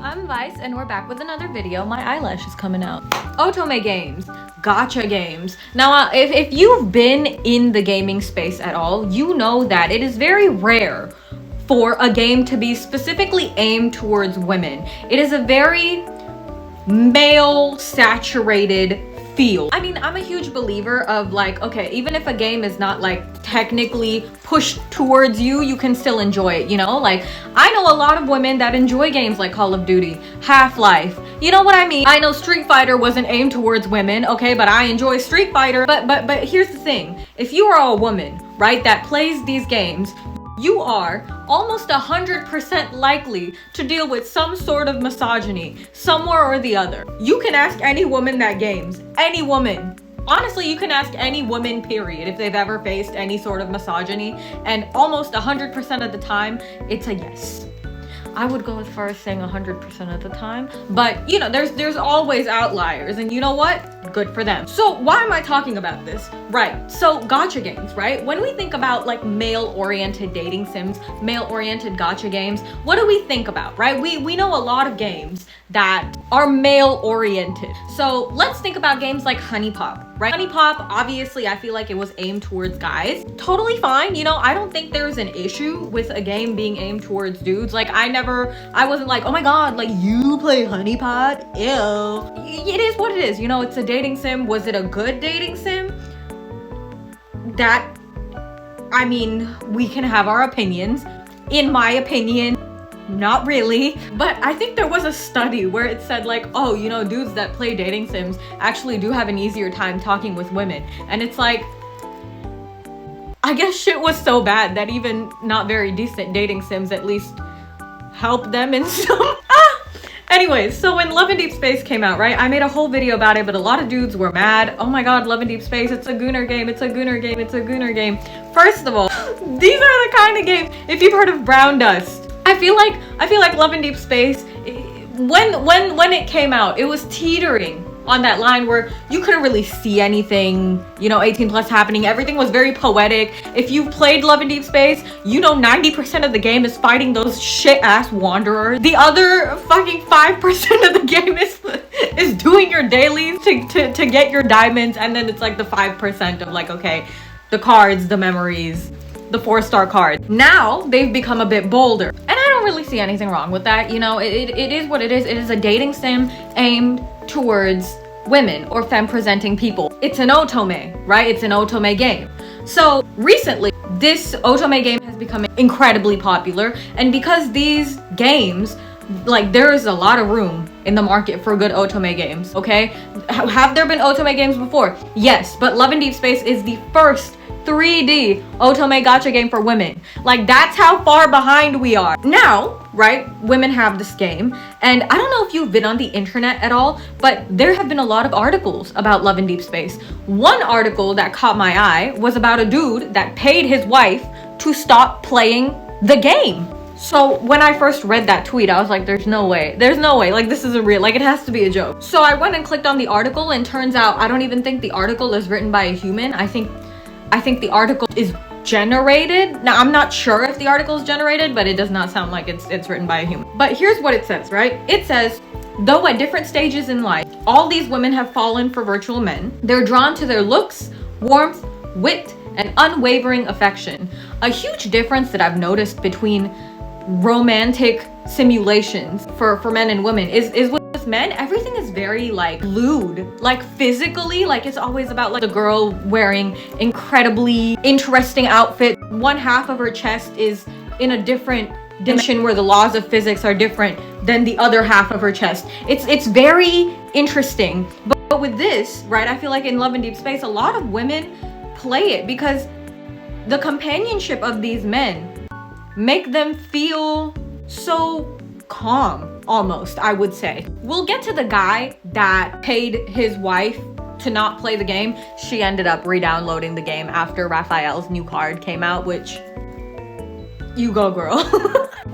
I'm Vice and we're back with another video. My eyelash is coming out. Otome games, gacha games. Now, if you've been in the gaming space at all, you know that it is very rare for a game to be specifically aimed towards women. It is a very male-saturated feel. I mean, I'm a huge believer of like, okay, even if a game is not like technically pushed towards you, you can still enjoy it, you know? Like, I know a lot of women that enjoy games like Call of Duty, Half-Life, you know what I mean? I know Street Fighter wasn't aimed towards women, okay, but I enjoy Street Fighter. But here's the thing, if you are a woman, right, that plays these games, you are almost 100% likely to deal with some sort of misogyny somewhere or the other. You can ask any woman that games, any woman. Honestly, you can ask any woman, period, if they've ever faced any sort of misogyny, and almost 100% of the time, it's a yes. I would go as far as saying 100% of the time, but you know, there's always outliers, and you know what? Good for them. So why am I talking about this? Right, so gacha games, right? When we think about like male-oriented dating sims, male-oriented gacha games, what do we think about, right? We know a lot of games that are male-oriented. So let's think about games like Honey Pop, right? Honey Pop, obviously, I feel like it was aimed towards guys. Totally fine, you know, I don't think there's an issue with a game being aimed towards dudes. Like, I wasn't like, oh my god, like, you play Honey Pot? Ew. It is what it is, you know, it's a dating sim. Was it a good dating sim? That, I mean, we can have our opinions. In my opinion, not really. But I think there was a study where it said like, oh, you know, dudes that play dating sims actually do have an easier time talking with women. And it's like, I guess shit was so bad that even not very decent dating sims at least help them in some. Anyways, so when Love and Deepspace came out, right, I made a whole video about it, but a lot of dudes were mad. Oh my god, Love and Deepspace, it's a gooner game, it's a gooner game, it's a gooner game. First of all, these are the kind of games, if you've heard of Brown Dust, I feel like Love and Deepspace, when it came out, it was teetering on that line where you couldn't really see anything, you know, 18 plus happening. Everything was very poetic. If you've played Love and Deepspace, you know 90% of the game is fighting those shit-ass wanderers. The other fucking 5% of the game is doing your dailies to get your diamonds, and then it's like the 5% of like, okay, the cards, the memories, the 4-star card. Now they've become a bit bolder, and I don't really see anything wrong with that. You know, it is what it is. It is a dating sim aimed towards women or femme presenting people. It's an Otome, right? It's an Otome game. So recently, this Otome game has become incredibly popular, and because these games, like, there is a lot of room in the market for good Otome games, okay? Have there been Otome games before? Yes, but Love and Deepspace is the first 3D Otome gacha game for women. Like, that's how far behind we are. Now, right, women have this game, and I don't know if you've been on the internet at all, but there have been a lot of articles about Love and Deepspace. One article that caught my eye was about a dude that paid his wife to stop playing the game. So when I first read that tweet, I was like, there's no way, like, this isn't real, like, it has to be a joke. So I went and clicked on the article, and turns out I don't even think the article is written by a human. I think the article is generated. Now, I'm not sure if the article is generated, but it does not sound like it's written by a human. But here's what it says, right? It says, though at different stages in life, all these women have fallen for virtual men. They're drawn to their looks, warmth, wit, and unwavering affection. A huge difference that I've noticed between romantic simulations for men and women is with men, everything is very like lewd, like physically, like it's always about like the girl wearing incredibly interesting outfit. One half of her chest is in a different dimension where the laws of physics are different than the other half of her chest. It's very interesting. But with this, right, I feel like in Love and Deepspace, a lot of women play it because the companionship of these men make them feel so calm, almost, I would say. We'll get to the guy that paid his wife to not play the game. She ended up re-downloading the game after Raphael's new card came out, which, you go, girl.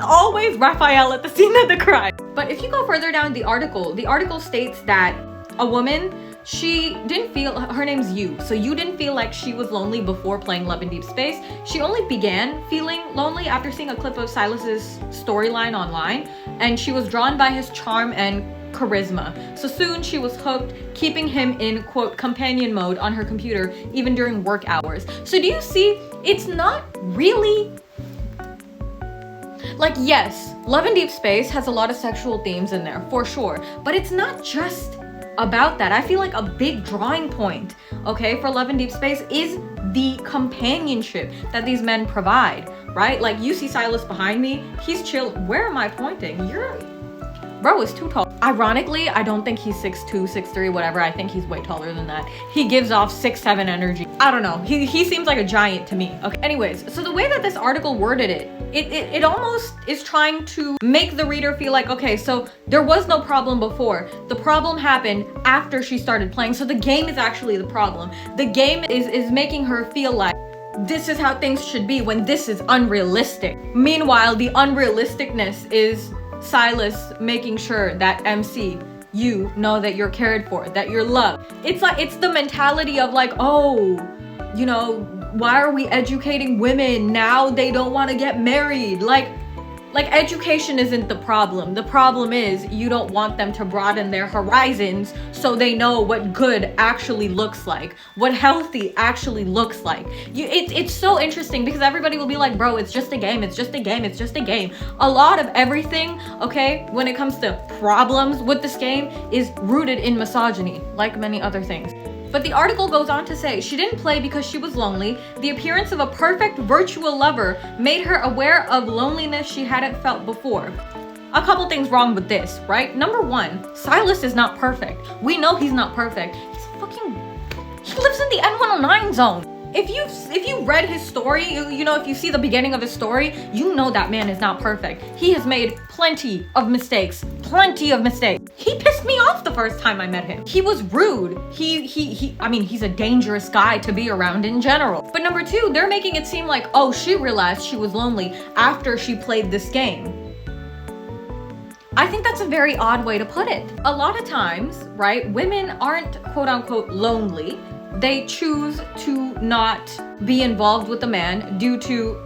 Always Raphael at the scene of the crime. But if you go further down the article states that a woman, she didn't feel, her name's Yu, so you didn't feel like she was lonely before playing Love in Deep Space. She only began feeling lonely after seeing a clip of Silas's storyline online, and she was drawn by his charm and charisma. So soon she was hooked, keeping him in, quote, companion mode on her computer even during work hours. So do you see, it's not really, like, yes, Love in Deep Space has a lot of sexual themes in there, for sure, but it's not just about that. I feel like a big drawing point, okay, for Love in Deep Space is the companionship that these men provide, right? Like, you see Silas behind me, he's chill. Where am I pointing? Bro is too tall. Ironically, I don't think he's 6'2", 6'3", whatever. I think he's way taller than that. He gives off 6'7" energy. I don't know. He seems like a giant to me. Okay. Anyways, so the way that this article worded it almost is trying to make the reader feel like, okay, so there was no problem before. The problem happened after she started playing. So the game is actually the problem. The game is making her feel like this is how things should be when this is unrealistic. Meanwhile, the unrealisticness is Silas making sure that MC, you know that you're cared for, that you're loved. It's like, it's the mentality of like, oh, you know, why are we educating women now? They don't want to get married. Like education isn't the problem. The problem is you don't want them to broaden their horizons so they know what good actually looks like, what healthy actually looks like. It's so interesting because everybody will be like, bro, it's just a game, it's just a game, it's just a game. A lot of everything, okay, when it comes to problems with this game is rooted in misogyny, like many other things. But the article goes on to say she didn't play because she was lonely. The appearance of a perfect virtual lover made her aware of loneliness she hadn't felt before. A couple things wrong with this, right? Number one, Silas is not perfect. We know he's not perfect. He lives in the N109 zone. If you read his story, you know, if you see the beginning of his story, you know that man is not perfect. He has made plenty of mistakes. He pissed me off the first time I met him. He was rude. I mean, he's a dangerous guy to be around in general. But number two, they're making it seem like, oh, she realized she was lonely after she played this game. I think that's a very odd way to put it. A lot of times, right, women aren't quote unquote lonely. They choose to not be involved with a man due to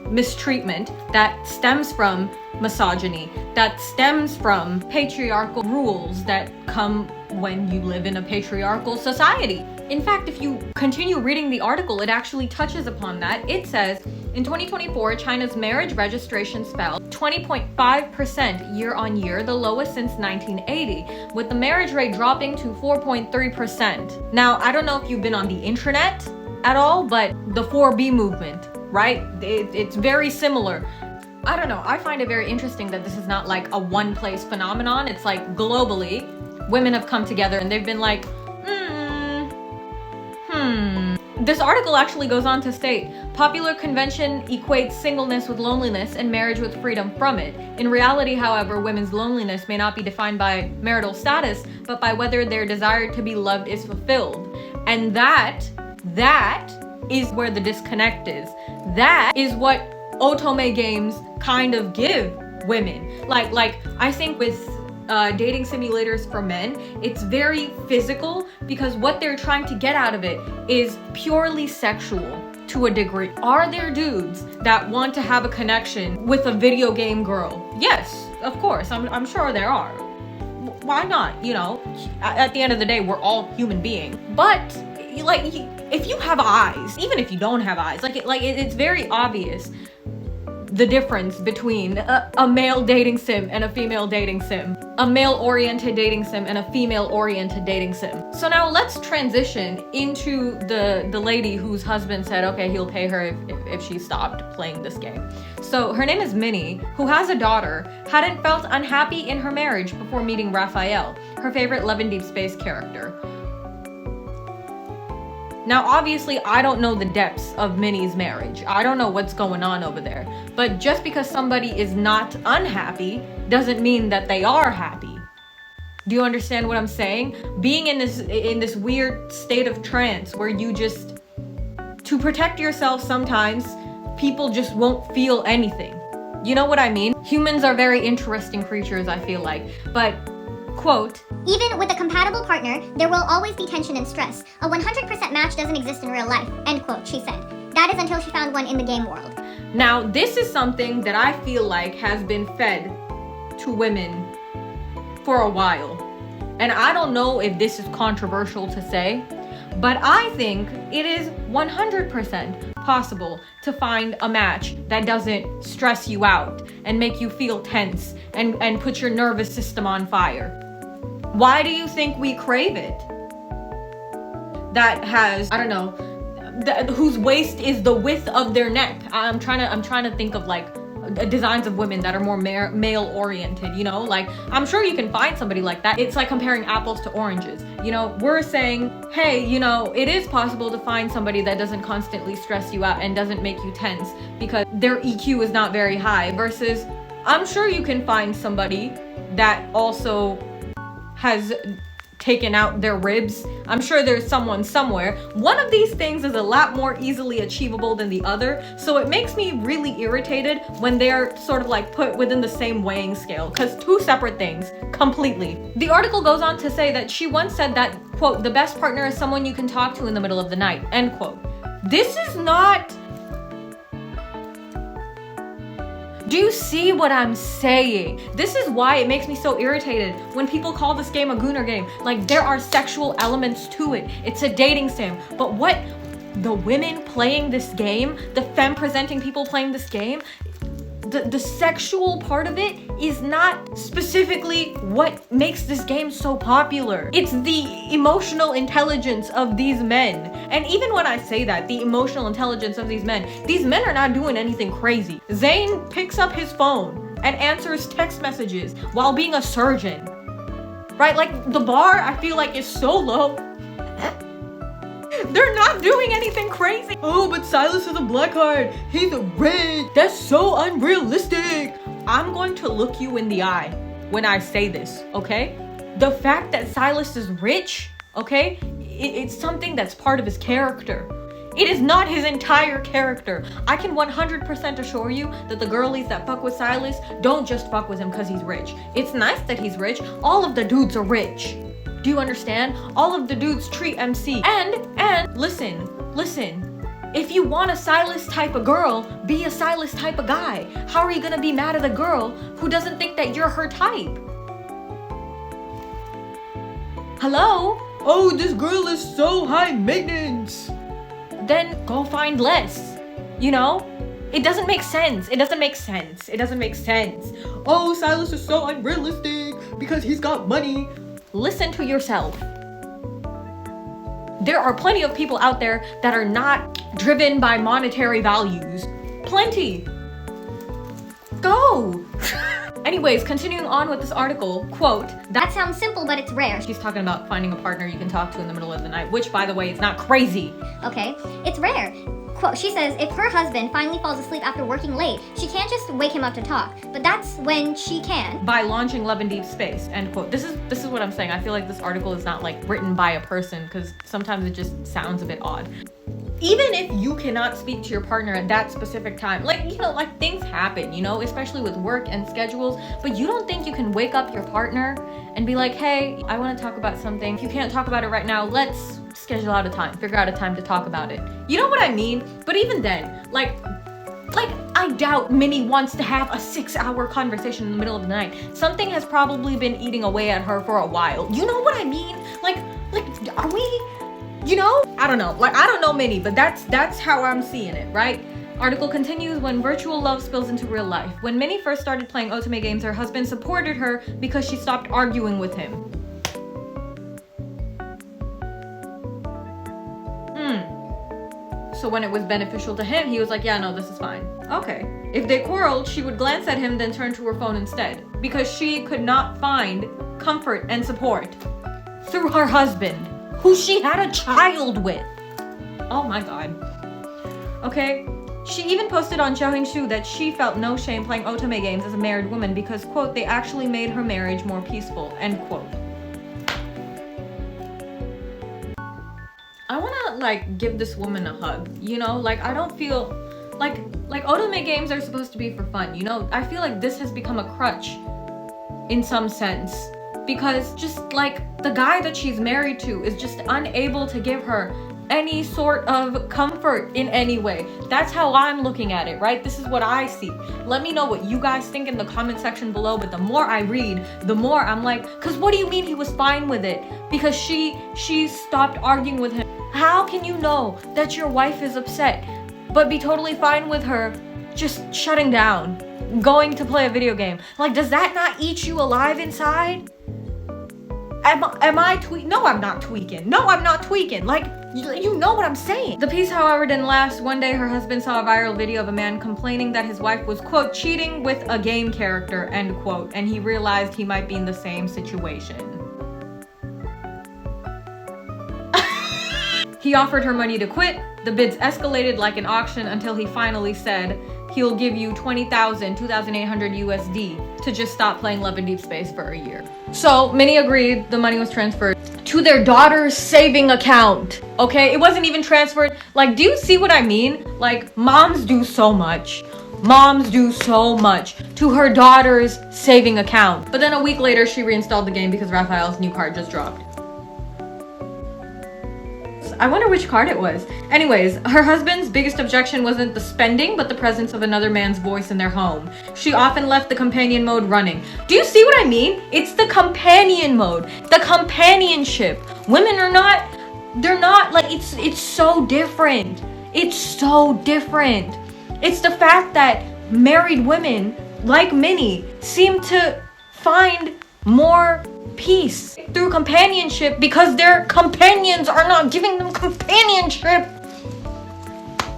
mistreatment that stems from misogyny, that stems from patriarchal rules that come when you live in a patriarchal society. In fact, if you continue reading the article, it actually touches upon that. It says, in 2024, China's marriage registrations fell 20.5% year on year, the lowest since 1980, with the marriage rate dropping to 4.3%. Now, I don't know if you've been on the internet at all, but the 4B movement, right? It's very similar. I don't know. I find it very interesting that this is not like a one-place phenomenon. It's like globally, women have come together and they've been like, This article actually goes on to state, popular convention equates singleness with loneliness and marriage with freedom from it. In reality, however, women's loneliness may not be defined by marital status, but by whether their desire to be loved is fulfilled. And that is where the disconnect is. That is what Otome games kind of give women. Like I think with dating simulators for men, it's very physical because what they're trying to get out of it is purely sexual to a degree. Are there dudes that want to have a connection with a video game girl? Yes, of course, I'm sure there are. Why not? You know, at the end of the day, we're all human beings. But like, if you have eyes, even if you don't have eyes, it's very obvious the difference between a male dating sim and a female dating sim, a male-oriented dating sim and a female-oriented dating sim. So now let's transition into the lady whose husband said, okay, he'll pay her if she stopped playing this game. So her name is Minnie, who has a daughter, hadn't felt unhappy in her marriage before meeting Raphael, her favorite Love in Deep Space character. Now, obviously, I don't know the depths of Minnie's marriage. I don't know what's going on over there. But just because somebody is not unhappy doesn't mean that they are happy. Do you understand what I'm saying? Being in this weird state of trance where you just, to protect yourself sometimes, people just won't feel anything. You know what I mean? Humans are very interesting creatures, I feel like. But, quote, Even with a compatible partner, there will always be tension and stress. A 100% match doesn't exist in real life, end quote, she said. That is until she found one in the game world. Now, this is something that I feel like has been fed to women for a while. And I don't know if this is controversial to say, but I think it is 100% possible to find a match that doesn't stress you out and make you feel tense and put your nervous system on fire. Why do you think we crave it? That has, I don't know, whose waist is the width of their neck. I'm trying to think of like designs of women that are more male oriented, you know, like I'm sure you can find somebody like that. It's like comparing apples to oranges, you know. We're saying, hey, you know, it is possible to find somebody that doesn't constantly stress you out and doesn't make you tense because their EQ is not very high, versus I'm sure you can find somebody that also has taken out their ribs. I'm sure there's someone somewhere. One of these things is a lot more easily achievable than the other, so it makes me really irritated when they're sort of like put within the same weighing scale, because two separate things completely. The article goes on to say that she once said that, quote, the best partner is someone you can talk to in the middle of the night, end quote. This is not... Do you see what I'm saying? This is why it makes me so irritated when people call this game a gooner game. Like, there are sexual elements to it. It's a dating sim. But what the women playing this game, the femme presenting people playing this game, the sexual part of it is not specifically what makes this game so popular. It's the emotional intelligence of these men. And even when I say that, the emotional intelligence of these men are not doing anything crazy. Zane picks up his phone and answers text messages while being a surgeon. Right? Like, the bar, I feel like, is so low. They're not doing anything crazy. Oh, but Silas is a black heart. He's a red. That's so unrealistic. I'm going to look you in the eye when I say this, okay? The fact that Silas is rich, okay? It's something that's part of his character. It is not his entire character. I can 100% assure you that the girlies that fuck with Silas don't just fuck with him because he's rich. It's nice that he's rich. All of the dudes are rich. Do you understand? All of the dudes treat MC. And listen. If you want a Silas type of girl, be a Silas type of guy. How are you gonna be mad at a girl who doesn't think that you're her type? Hello? Oh, this girl is so high maintenance. Then go find less, you know? It doesn't make sense. It doesn't make sense. Oh, Silas is so unrealistic because he's got money. Listen to yourself. There are plenty of people out there that are not driven by monetary values. Plenty. Go. Anyways, continuing on with this article, quote, that sounds simple, but it's rare. She's talking about finding a partner you can talk to in the middle of the night, which, by the way, is not crazy. Okay, it's rare. Quote, she says, if her husband finally falls asleep after working late, she can't just wake him up to talk, but that's when she can. By launching Love in Deepspace, end quote. This is what I'm saying. I feel like this article is not like written by a person because sometimes it just sounds a bit odd. Even if you cannot speak to your partner at that specific time, like, you know, like things happen, you know, especially with work and schedules, but you don't think you can wake up your partner and be like, hey, I want to talk about something. If you can't talk about it right now, let's schedule out a time, figure out a time to talk about it. You know what I mean? But even then, like I doubt Minnie wants to have a 6-hour conversation in the middle of the night. Something has probably been eating away at her for a while. You know what I mean? Like, are we, you know? I don't know. Like, I don't know Minnie, but that's how I'm seeing it, right? Article continues, when virtual love spills into real life. When Minnie first started playing Otome games, her husband supported her because she stopped arguing with him. So when it was beneficial to him, he was like, yeah, no, this is fine. Okay. If they quarreled, she would glance at him, then turn to her phone instead, because she could not find comfort and support through her husband, who she had a child with. Oh my God. Okay. She even posted on Xiaohongshu that she felt no shame playing Otome games as a married woman because, quote, they actually made her marriage more peaceful, end quote. I wanna like give this woman a hug, you know? Like, I don't feel like Otome games are supposed to be for fun, you know? I feel like this has become a crutch in some sense because just like the guy that she's married to is just unable to give her any sort of comfort in any way. That's how I'm looking at it, right? This is what I see. Let me know what you guys think in the comment section below, but the more I read, the more I'm like, cause what do you mean he was fine with it? Because she stopped arguing with him. How can you know that your wife is upset, but be totally fine with her just shutting down, going to play a video game? Like, does that not eat you alive inside? Am I tweaking? No, I'm not tweaking. No, I'm not tweaking. Like, you know what I'm saying. The piece, however, didn't last. One day, her husband saw a viral video of a man complaining that his wife was, quote, cheating with a game character, end quote, and he realized he might be in the same situation. He offered her money to quit. The bids escalated like an auction until he finally said he'll give you 20,000, 2,800 USD to just stop playing Love in Deepspace for a year. So Minnie agreed. The money was transferred to their daughter's saving account. Okay, it wasn't even transferred. Like, do you see what I mean? Like, moms do so much. Moms do so much to her daughter's saving account. But then a week later, she reinstalled the game because Raphael's new card just dropped. I wonder which card it was. Anyways, her husband's biggest objection wasn't the spending, but the presence of another man's voice in their home. She often left the companion mode running. Do you see what I mean? It's the companion mode, the companionship. Women are not, they're not like, it's so different. It's so different. It's the fact that married women, like Minnie, seem to find more peace through companionship because their companions are not giving them companionship.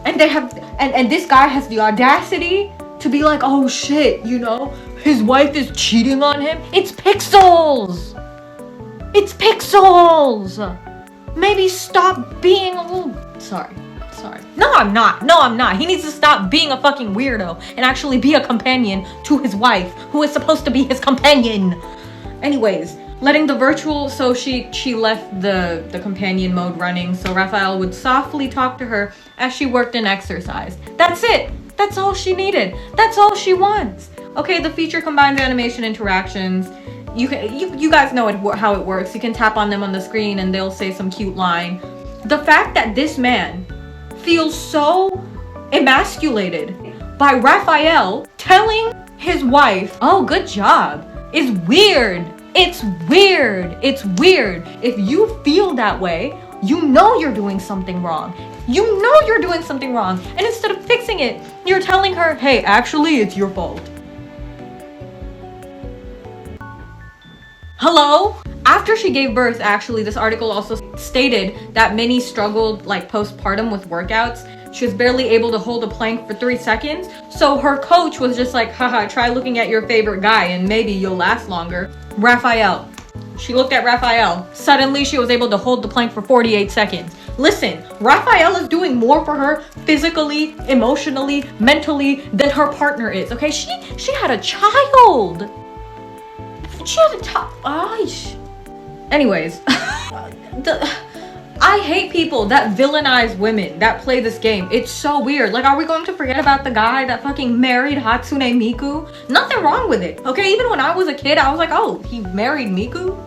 And they have, and this guy has the audacity to be like, oh shit, you know, his wife is cheating on him. It's pixels. It's pixels. Maybe stop being a little, sorry. No, I'm not. He needs to stop being a fucking weirdo and actually be a companion to his wife, who is supposed to be his companion. Anyways, letting the virtual, so she left the companion mode running so Raphael would softly talk to her as she worked and exercised. That's it. That's all she needed. That's all she wants. Okay, the feature combines animation interactions. You guys know how it works. You can tap on them on the screen and they'll say some cute line. The fact that this man feels so emasculated by Raphael telling his wife, oh, good job, is weird. It's weird. It's weird. If you feel that way, you know you're doing something wrong. You know you're doing something wrong. And instead of fixing it, you're telling her, hey, actually, it's your fault. Hello? After she gave birth, actually, this article also stated that Minnie struggled like postpartum with workouts. She was barely able to hold a plank for 3 seconds. So her coach was just like, haha, try looking at your favorite guy and maybe you'll last longer. Raphael. She looked at Raphael. Suddenly she was able to hold the plank for 48 seconds. Listen, Raphael is doing more for her physically, emotionally, mentally than her partner is, okay? She had a child. She had a child. Anyways, I hate people that villainize women that play this game. It's so weird. Like, are we going to forget about the guy that fucking married Hatsune Miku? Nothing wrong with it, okay? Even when I was a kid, I was like, oh, he married Miku?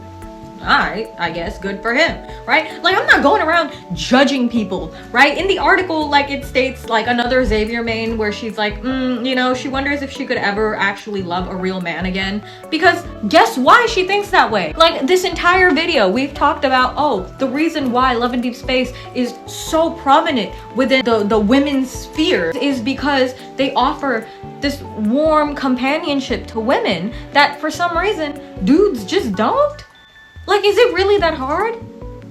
Alright, I guess good for him, right? Like, I'm not going around judging people, right? In the article, like, it states, like, another Xavier main where she's like, you know, she wonders if she could ever actually love a real man again. Because guess why she thinks that way? Like, this entire video, we've talked about, oh, the reason why Love in Deepspace is so prominent within the women's sphere is because they offer this warm companionship to women that for some reason dudes just don't. Like, is it really that hard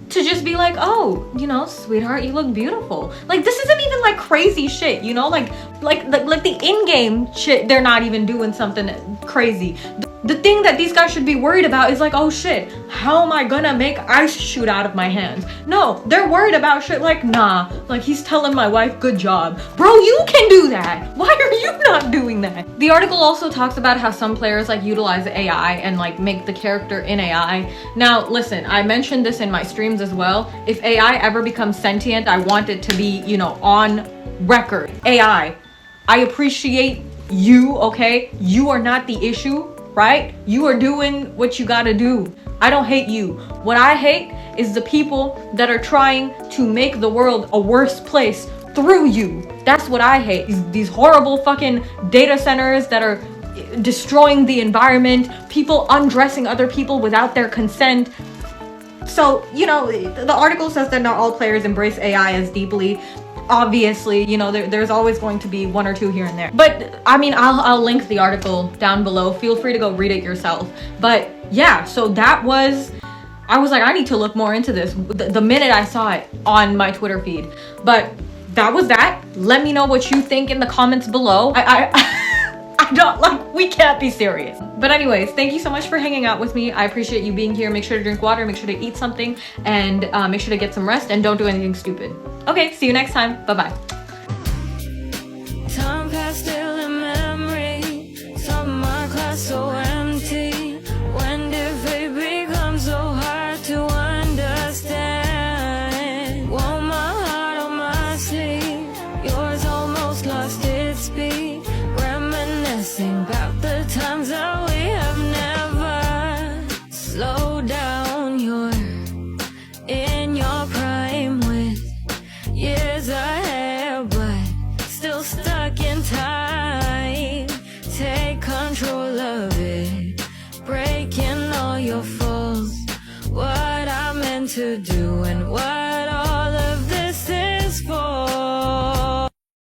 to just be like, oh, you know, sweetheart, you look beautiful? Like, this isn't even like crazy shit, you know? Like the in-game shit, they're not even doing something crazy. The thing that these guys should be worried about is like, oh shit, how am I gonna make ice shoot out of my hands? No, they're worried about shit like, nah, like he's telling my wife, good job. Bro, you can do that. Why are you not doing that? The article also talks about how some players like utilize AI and like make the character in AI. Now, listen, I mentioned this in my streams as well. If AI ever becomes sentient, I want it to be, you know, on record. AI, I appreciate you, okay? You are not the issue right? You are doing what you gotta do. I don't hate you. What I hate is the people that are trying to make the world a worse place through you. That's what I hate. These horrible fucking data centers that are destroying the environment, people undressing other people without their consent. So, you know, the article says that not all players embrace AI as deeply. Obviously, you know, there's always going to be one or two here and there. But I mean, I'll link the article down below. Feel free to go read it yourself. But yeah, so that was, I was like, I need to look more into this the minute I saw it on my Twitter feed. But that was that. Let me know what you think in the comments below. I don't, like, we can't be serious. But anyways, thank you so much for hanging out with me. I appreciate you being here. Make sure to drink water, make sure to eat something, and make sure to get some rest, and don't do anything stupid. Okay, see you next time. Bye-bye. Time passed still in memory. Summer class so empty. When did fate become so hard to understand? Wore my heart on my sleeve. Yours almost lost its speed. Reminiscing about the times that we have never slowed down. You're in your prime with years ahead, but still stuck in time. Take control of it, breaking all your falls. What I meant to do and what